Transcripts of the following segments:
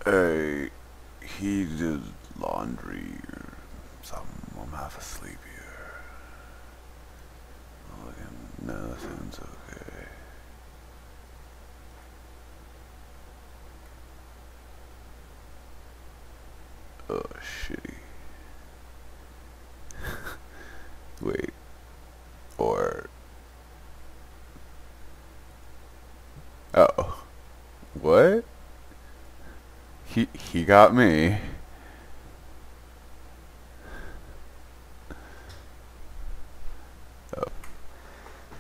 Hey, he did laundry or something. I'm half asleep here. Looking, nothing's okay. Oh, shitty. Wait, or... Oh, what? He got me. Oh.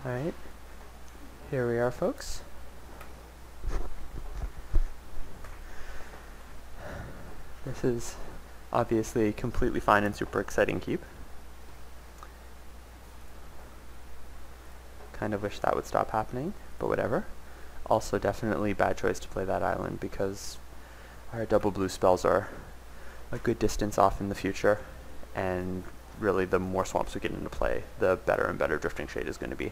Alright, here we are, folks. This is obviously a completely fine and super exciting keep. Kind of wish that would stop happening, but whatever. Also definitely bad choice to play that island because our double blue spells are a good distance off in the future, and really the more swamps we get into play, the better and better Drifting Shade is going to be.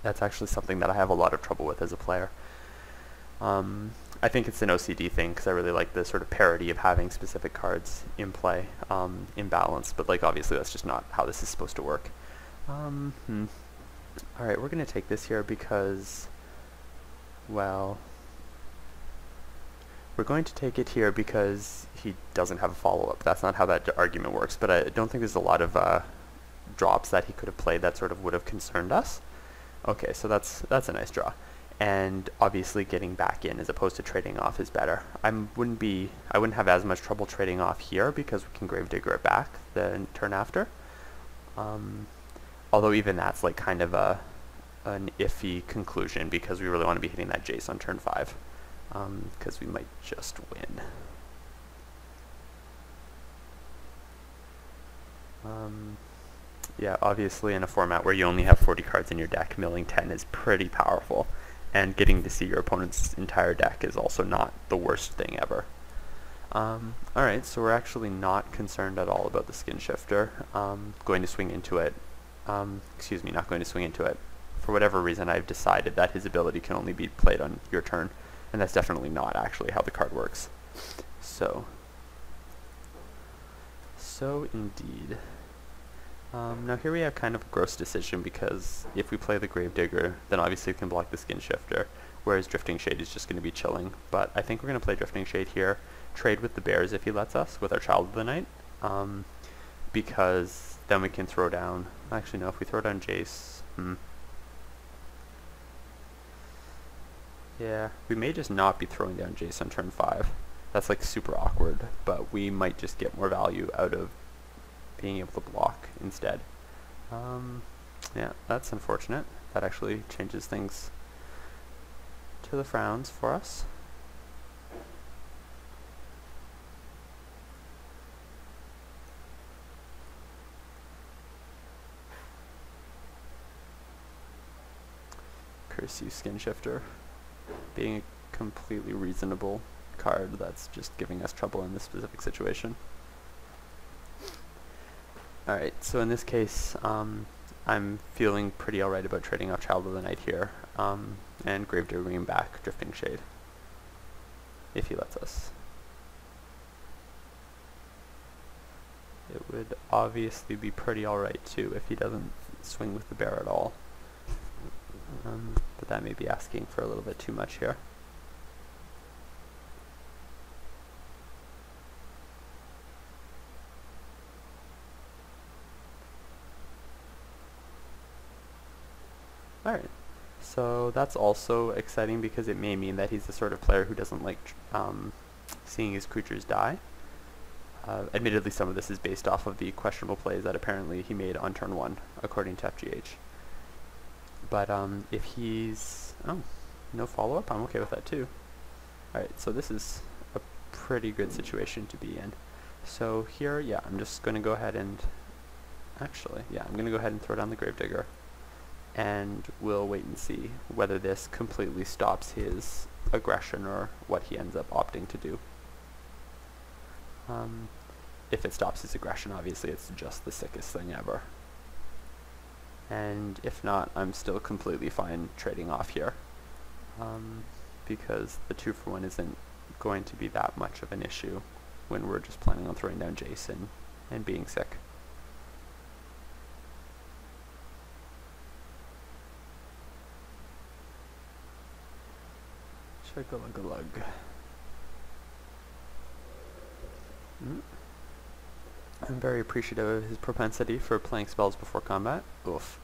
That's actually something that I have a lot of trouble with as a player. I think it's an OCD thing because I really like the sort of parity of having specific cards in play, in balance, but like obviously that's just not how this is supposed to work. Alright, we're going to take this here because, well, we're going to take it here because he doesn't have a follow-up. That's not how that argument works, but I don't think there's a lot of drops that he could have played that sort of would have concerned us. Okay, so that's a nice draw. And obviously getting back in as opposed to trading off is better. I wouldn't have as much trouble trading off here because we can Gravedigger it back the turn after. Although even that's like kind of an iffy conclusion because we really want to be hitting that Jace on turn 5. Because we might just win. Yeah, obviously in a format where you only have 40 cards in your deck, milling 10 is pretty powerful. And getting to see your opponent's entire deck is also not the worst thing ever. Alright, so we're actually not concerned at all about the Skin Shifter. Going to swing into it. Excuse me, not going to swing into it. For whatever reason, I've decided that his ability can only be played on your turn. And that's definitely not actually how the card works. So indeed. Now here we have kind of a gross decision because if we play the Gravedigger, then obviously we can block the Skin Shifter, whereas Drifting Shade is just going to be chilling. But I think we're going to play Drifting Shade here, trade with the Bears if he lets us, with our Child of the Night, because then we can throw down, actually no, if we throw down Jace, yeah, we may just not be throwing down Jace on turn 5. That's like super awkward, but we might just get more value out of being able to block instead. Yeah, that's unfortunate. That actually changes things to the frowns for us. Curse you, Skin Shifter. Being a completely reasonable card that's just giving us trouble in this specific situation. Alright, so in this case, I'm feeling pretty alright about trading off Child of the Night here, and Gravediggering back Drifting Shade, if he lets us. It would obviously be pretty alright too if he doesn't swing with the bear at all. But that may be asking for a little bit too much here. Alright, so that's also exciting because it may mean that he's the sort of player who doesn't like seeing his creatures die. Admittedly, some of this is based off of the questionable plays that apparently he made on turn 1, according to FGH. But if he's... oh, no follow-up? I'm okay with that too. Alright, so this is a pretty good situation to be in. So here, yeah, I'm just going to go ahead and... actually, yeah, I'm going to go ahead and throw down the Gravedigger. And we'll wait and see whether this completely stops his aggression or what he ends up opting to do. If it stops his aggression, obviously it's just the sickest thing ever. And if not, I'm still completely fine trading off here. Because the 2-for-1 isn't going to be that much of an issue when we're just planning on throwing down Jason and being sick. Chug-a-lug-a-lug. I'm very appreciative of his propensity for playing spells before combat. Oof.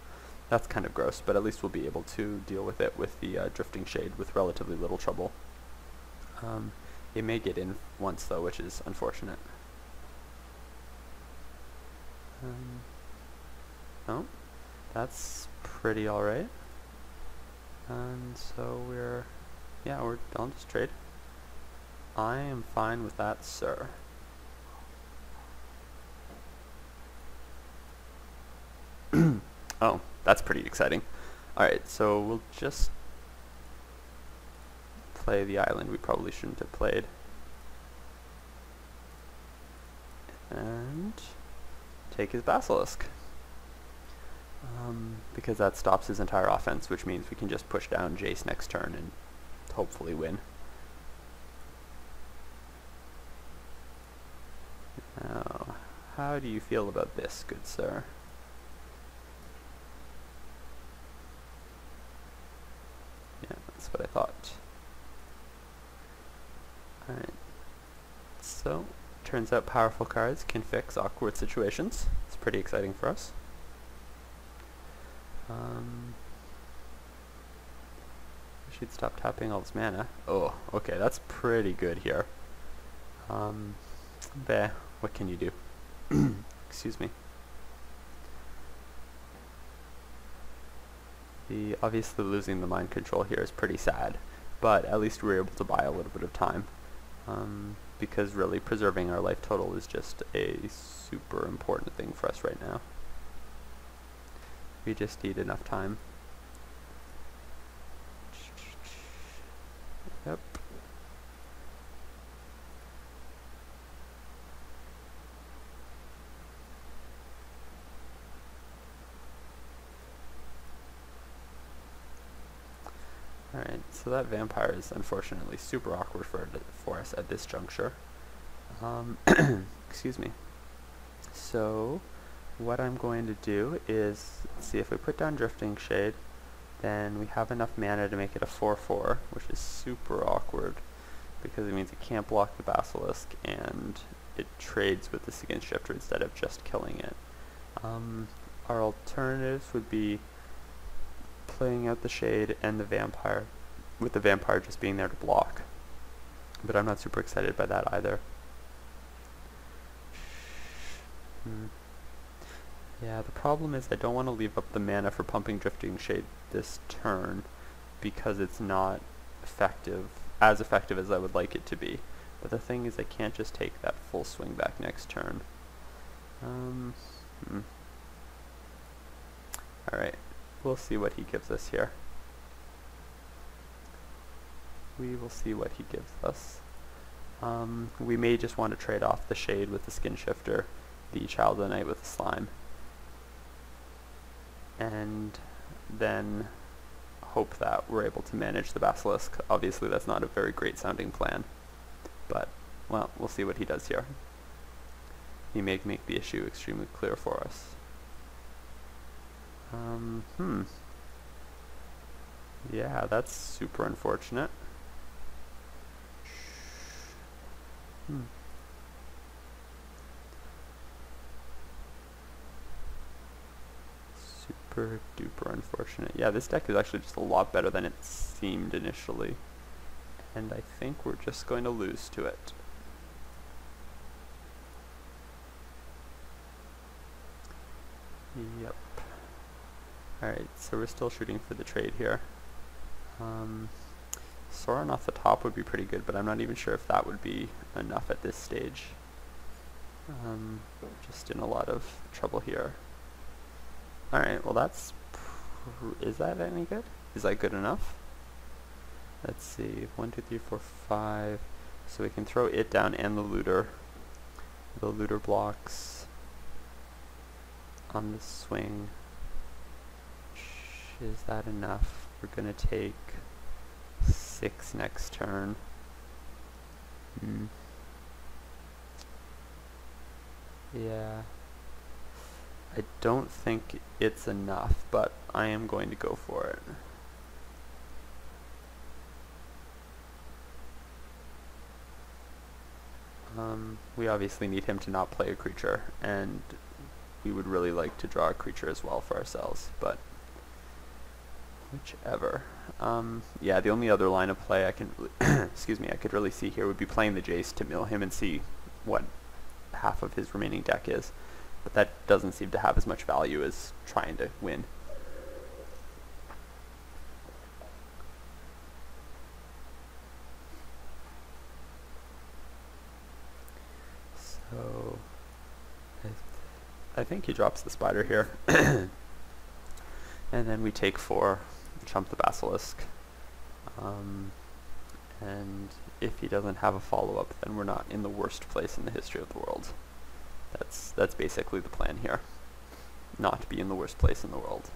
That's kind of gross, but at least we'll be able to deal with it with the Drifting Shade with relatively little trouble. It may get in once though, which is unfortunate. Oh, that's pretty alright. And so I'll just trade. I am fine with that, sir. Oh, that's pretty exciting. Alright, so we'll just play the island we probably shouldn't have played. And take his Basilisk. Because that stops his entire offense, which means we can just push down Jace next turn and hopefully win. Now, how do you feel about this, good sir? Yeah, that's what I thought. Alright. So, turns out powerful cards can fix awkward situations. It's pretty exciting for us. I should stop tapping all this mana. Oh, okay, that's pretty good here. What can you do? Excuse me. Obviously losing the mind control here is pretty sad, but at least we're able to buy a little bit of time. Because really preserving our life total is just a super important thing for us right now. We just need enough time. Yep. Alright, so that vampire is unfortunately super awkward for us at this juncture. Excuse me. So, what I'm going to do is, see if we put down Drifting Shade, then we have enough mana to make it a 4/4, which is super awkward, because it means it can't block the Basilisk, and it trades with the Skin Shifter instead of just killing it. Our alternatives would be playing out the Shade and the Vampire, with the Vampire just being there to block. But I'm not super excited by that either. Yeah, the problem is I don't want to leave up the mana for pumping Drifting Shade this turn, because it's not as effective as I would like it to be. But the thing is I can't just take that full swing back next turn. Alright, we'll see what he gives us here. We will see what he gives us. We may just want to trade off the Shade with the Skin Shifter, the Child of the Night with the Slime, and then hope that we're able to manage the Basilisk. Obviously that's not a very great sounding plan, but, well, we'll see what he does here. He may make the issue extremely clear for us. Yeah, that's super unfortunate. Super duper unfortunate. Yeah, this deck is actually just a lot better than it seemed initially, and I think we're just going to lose to it. Yep. Alright, so we're still shooting for the trade here. Sauron off the top would be pretty good, but I'm not even sure if that would be enough at this stage. Just in a lot of trouble here. Alright, well that's... is that any good? Is that good enough? Let's see, 1, 2, 3, 4, 5. So we can throw it down and the looter. The looter blocks on the swing. Is that enough? We're gonna take 6 next turn. Hmm. Yeah. I don't think it's enough, but I am going to go for it. We obviously need him to not play a creature, and we would really like to draw a creature as well for ourselves, but whichever. Yeah, the only other line of play I can really excuse me, I could really see here would be playing the Jace to mill him and see what half of his remaining deck is, but that doesn't seem to have as much value as trying to win. So I think he drops the spider here. And then we take 4, chump the basilisk. And if he doesn't have a follow-up, then we're not in the worst place in the history of the world. That's basically the plan here. Not be in the worst place in the world.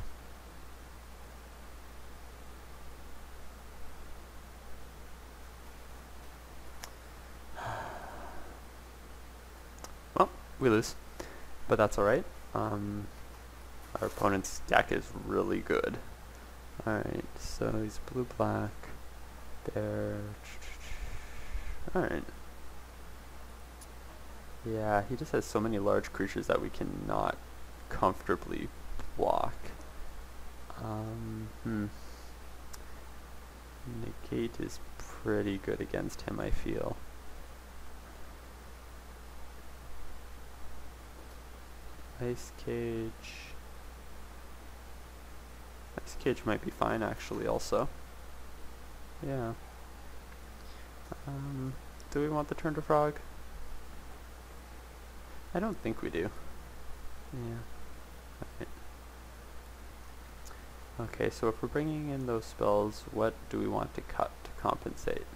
Well, we lose, but that's alright. Our opponent's deck is really good. Alright, so he's blue-black. There. Alright. Yeah, he just has so many large creatures that we cannot comfortably block. Negate is pretty good against him, I feel. Ice Cage. Ice Cage might be fine, actually, also. Yeah. Do we want the Turn to Frog? I don't think we do. Yeah. Right. Okay, so if we're bringing in those spells, what do we want to cut to compensate?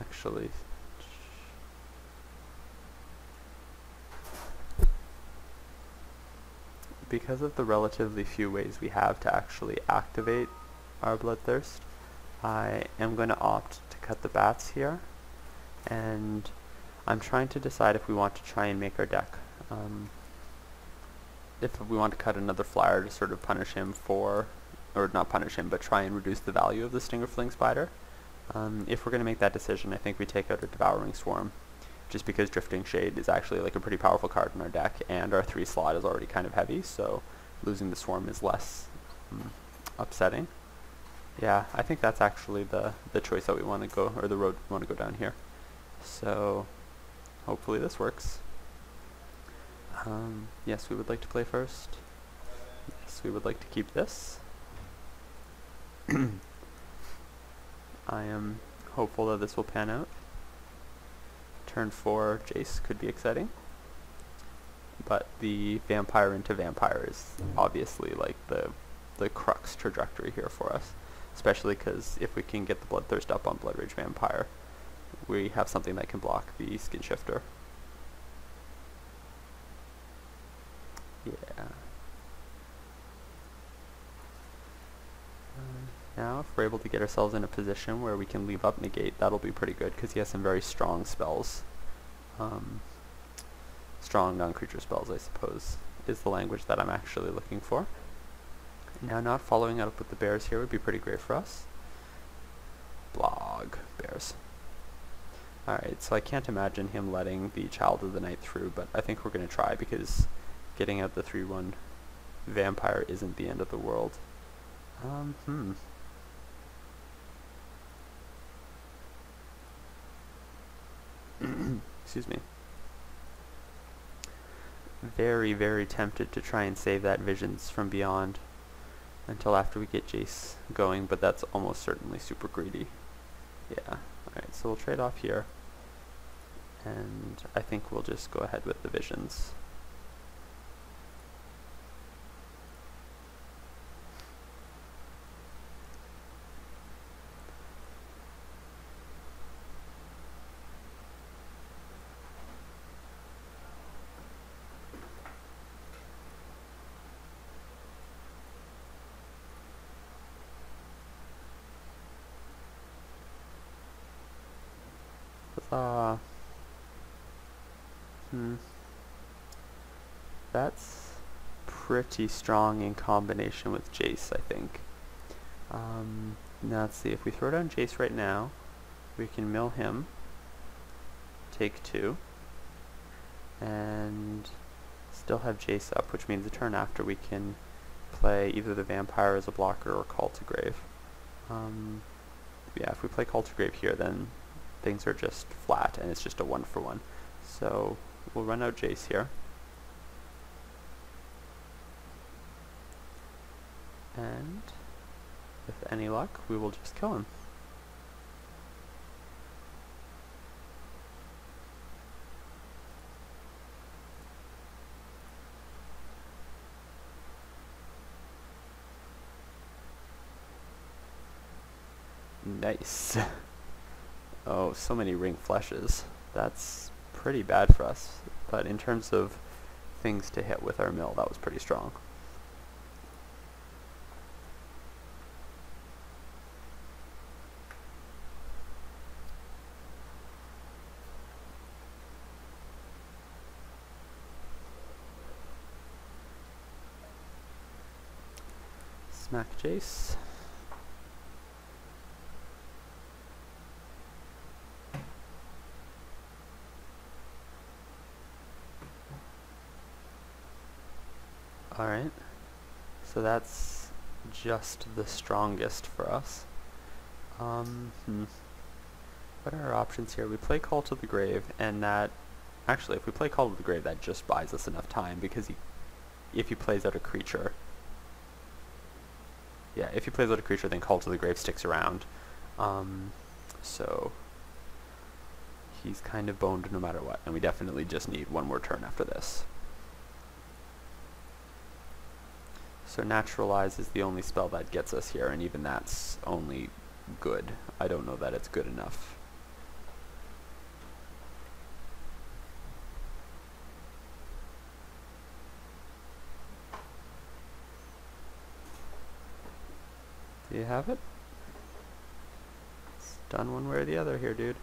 Actually, because of the relatively few ways we have to actually activate our Bloodthirst, I am going to opt to cut the bats here, and I'm trying to decide if we want to try and make our deck. If we want to cut another flyer to sort of punish him for, or not punish him, but try and reduce the value of the Stingerfling Spider. If we're going to make that decision, I think we take out a Devouring Swarm, just because Drifting Shade is actually like a pretty powerful card in our deck, and our 3 slot is already kind of heavy, so losing the Swarm is less upsetting. Yeah, I think that's actually the choice that we want to go, or the road we want to go down here. So hopefully this works. Yes, we would like to play first. Yes, we would like to keep this. I am hopeful that this will pan out. Turn 4 Jace could be exciting, but the vampire into vampire is obviously like the crux trajectory here for us, especially because if we can get the Bloodthirst up on Blood Rage Vampire, we have something that can block the Skin Shifter. Yeah. Now, if we're able to get ourselves in a position where we can leave up Negate, that'll be pretty good, because he has some very strong spells. Strong non-creature spells, I suppose, is the language that I'm actually looking for. Now, not following up with the bears here would be pretty great for us. Blog. Bears. Alright, so I can't imagine him letting the Child of the Night through, but I think we're going to try, because getting out the 3/1 vampire isn't the end of the world. Excuse me. Very, very tempted to try and save that Visions from Beyond until after we get Jace going, but that's almost certainly super greedy. Yeah. Alright, so we'll trade off here, and I think we'll just go ahead with the Visions. That's pretty strong in combination with Jace, I think. Now let's see, if we throw down Jace right now, we can mill him, take 2, and still have Jace up, which means the turn after we can play either the Vampire as a blocker or Call to Grave. Yeah, if we play Call to Grave here, then things are just flat, and it's just a 1-for-1. So we'll run out Jace here. And with any luck, we will just kill him. Nice. Oh, so many ring flushes. That's pretty bad for us. But in terms of things to hit with our mill, that was pretty strong. Smack Jace. Alright, so that's just the strongest for us. What are our options here? We play Call to the Grave, and that... Actually, if we play Call to the Grave, that just buys us enough time, because if he plays out a creature... Yeah, if he plays out a creature, then Call to the Grave sticks around. So... he's kind of boned no matter what, and we definitely just need one more turn after this. So Naturalize is the only spell that gets us here, and even that's only good. I don't know that it's good enough. Do you have it? It's done one way or the other here, dude.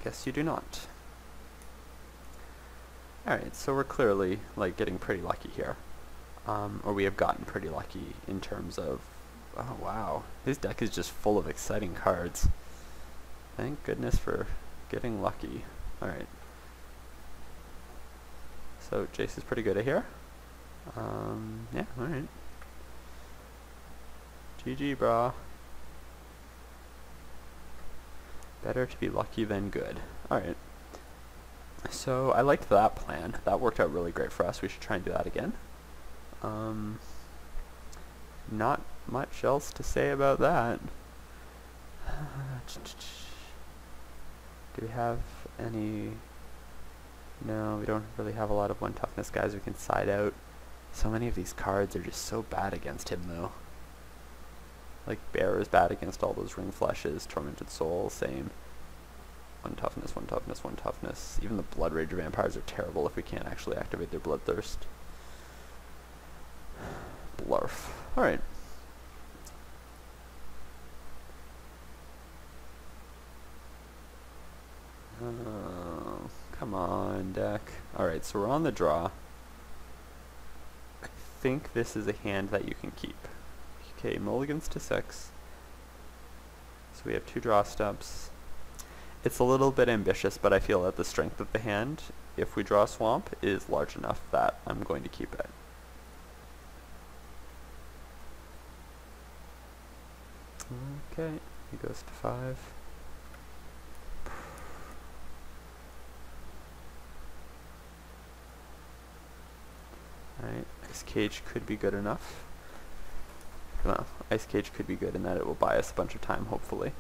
Guess you do not. Alright, so we're clearly, like, getting pretty lucky here. Or we have gotten pretty lucky in terms of... Oh, wow. His deck is just full of exciting cards. Thank goodness for getting lucky. Alright. So, Jace is pretty good at here. Yeah, alright. GG, brah. Better to be lucky than good. Alright. So, I liked that plan. That worked out really great for us. We should try and do that again. Not much else to say about that. Do we have any... No, we don't really have a lot of 1 toughness guys we can side out. So many of these cards are just so bad against him, though. Like, Bear is bad against all those ring flushes. Tormented Soul, same. 1 toughness, 1 toughness, 1 toughness. Even the Blood Rage vampires are terrible if we can't actually activate their Bloodthirst. Blarf. Alright. Come on, deck. Alright, so we're on the draw. I think this is a hand that you can keep. Okay, mulligans to 6. So we have 2 draw steps. It's a little bit ambitious, but I feel that the strength of the hand, if we draw Swamp, is large enough that I'm going to keep it. Okay, he goes to 5. Alright, Ice Cage could be good enough. Well, Ice Cage could be good in that it will buy us a bunch of time, hopefully.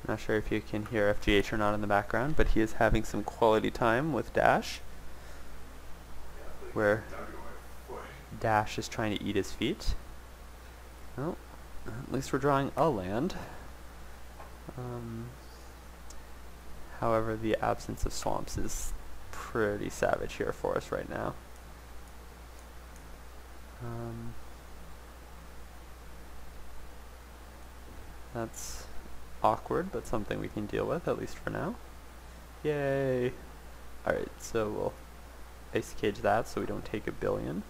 Not sure if you can hear FGH or not in the background, but he is having some quality time with Dash, where Dash is trying to eat his feet. Well, at least we're drawing a land. However, the absence of swamps is pretty savage here for us right now. That's awkward, but something we can deal with, at least for now. Yay! Alright, so we'll ice cage that so we don't take 1 billion.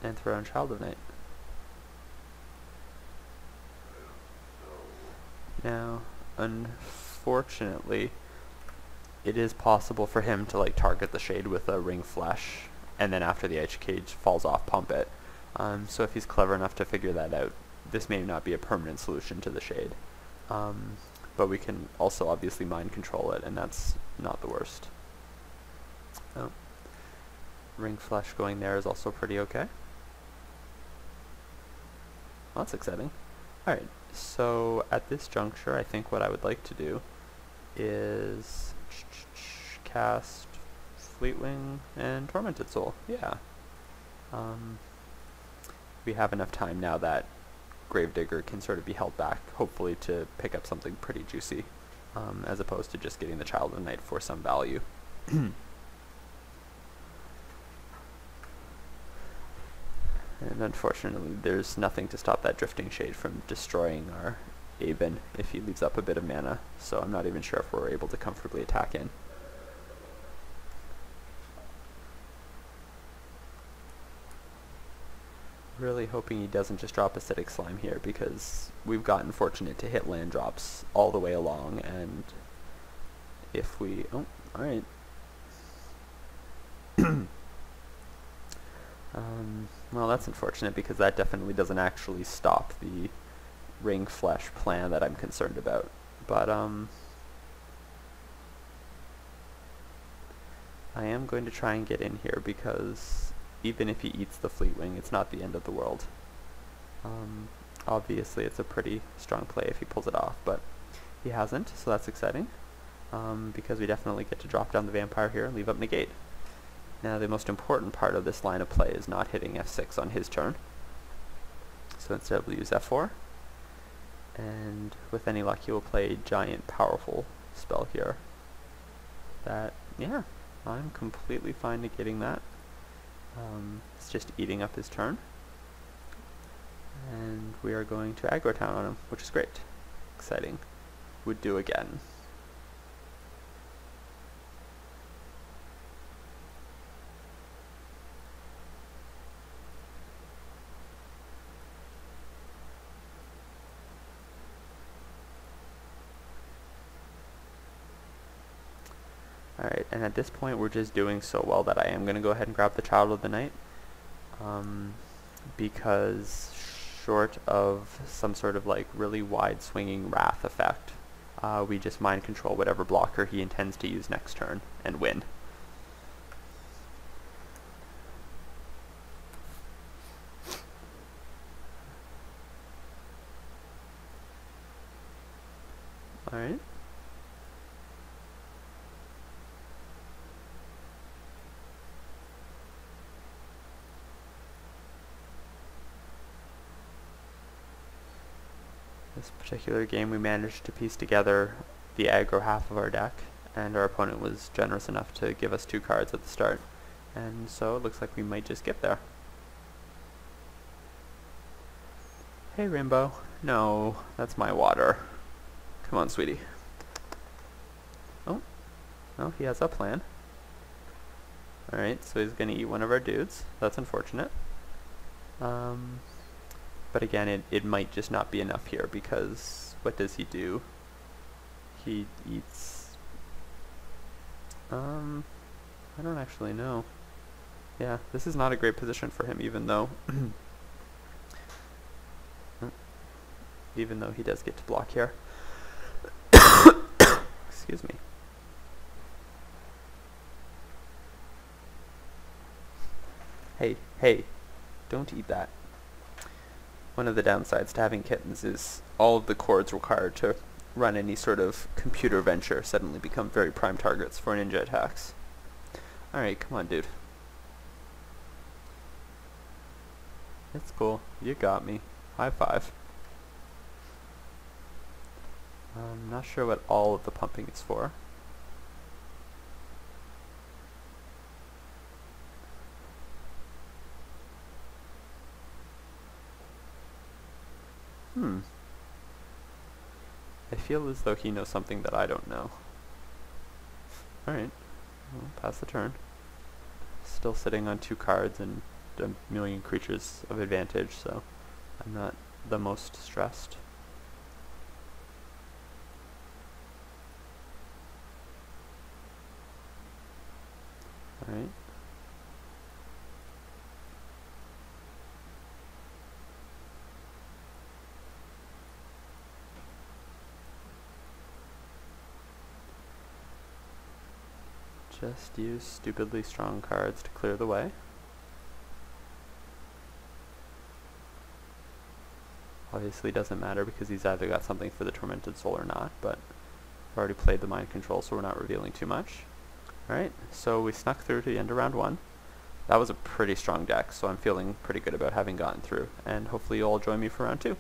And throw in Child of Night. Now, unfortunately, it is possible for him to like target the shade with a ring flesh, and then after the ice cage falls off, pump it. So if he's clever enough to figure that out, this may not be a permanent solution to the shade. But we can also obviously mind control it, and that's not the worst. Oh. Ring flesh going there is also pretty okay. Well, that's exciting. Alright, so at this juncture, I think what I would like to do is cast Fleetwing and Tormented Soul. Yeah. We have enough time now that Gravedigger can sort of be held back, hopefully to pick up something pretty juicy, as opposed to just getting the Child of Night for some value. And unfortunately, there's nothing to stop that Drifting Shade from destroying our Aven if he leaves up a bit of mana, so I'm not even sure if we're able to comfortably attack in. Really hoping he doesn't just drop Acidic Slime here, because we've gotten fortunate to hit land drops all the way along, and if we... oh, alright. Well, that's unfortunate, because that definitely doesn't actually stop the ring flesh plan that I'm concerned about. But, I am going to try and get in here, because even if he eats the Fleetwing, it's not the end of the world. Obviously, it's a pretty strong play if he pulls it off, but he hasn't, so that's exciting, because we definitely get to drop down the Vampire here and leave up Negate. Now, the most important part of this line of play is not hitting F6 on his turn. So instead we'll use F4. And with any luck, he will play a giant, powerful spell here. That, yeah, I'm completely fine negating that. It's just eating up his turn. And we are going to aggro town on him, which is great. Exciting. Would do again. Alright, and at this point we're just doing so well that I am going to go ahead and grab the Child of the Night, because short of some sort of like really wide swinging Wrath effect, we just mind control whatever blocker he intends to use next turn and win. Alright. This particular game we managed to piece together the aggro half of our deck, and our opponent was generous enough to give us 2 cards at the start, and so it looks like we might just get there. Hey Rainbow. No, that's my water. Come on, sweetie. Oh, well, he has a plan. Alright, so he's going to eat one of our dudes. That's unfortunate. But again, it might just not be enough here, because what does he do? He eats... I don't actually know. Yeah, this is not a great position for him, even though... even though he does get to block here. Excuse me. Hey, hey, don't eat that. One of the downsides to having kittens is all of the cords required to run any sort of computer venture suddenly become very prime targets for ninja attacks. Alright, come on, dude. It's cool. You got me. High five. I'm not sure what all of the pumping is for. I feel as though he knows something that I don't know. Alright, well, pass the turn. Still sitting on 2 cards and a million creatures of advantage, so I'm not the most stressed. Alright. Just use stupidly strong cards to clear the way. Obviously doesn't matter because he's either got something for the Tormented Soul or not, but I've already played the Mind Control, so we're not revealing too much. Alright, so we snuck through to the end of round 1. That was a pretty strong deck, so I'm feeling pretty good about having gotten through, and hopefully you'll all join me for round 2.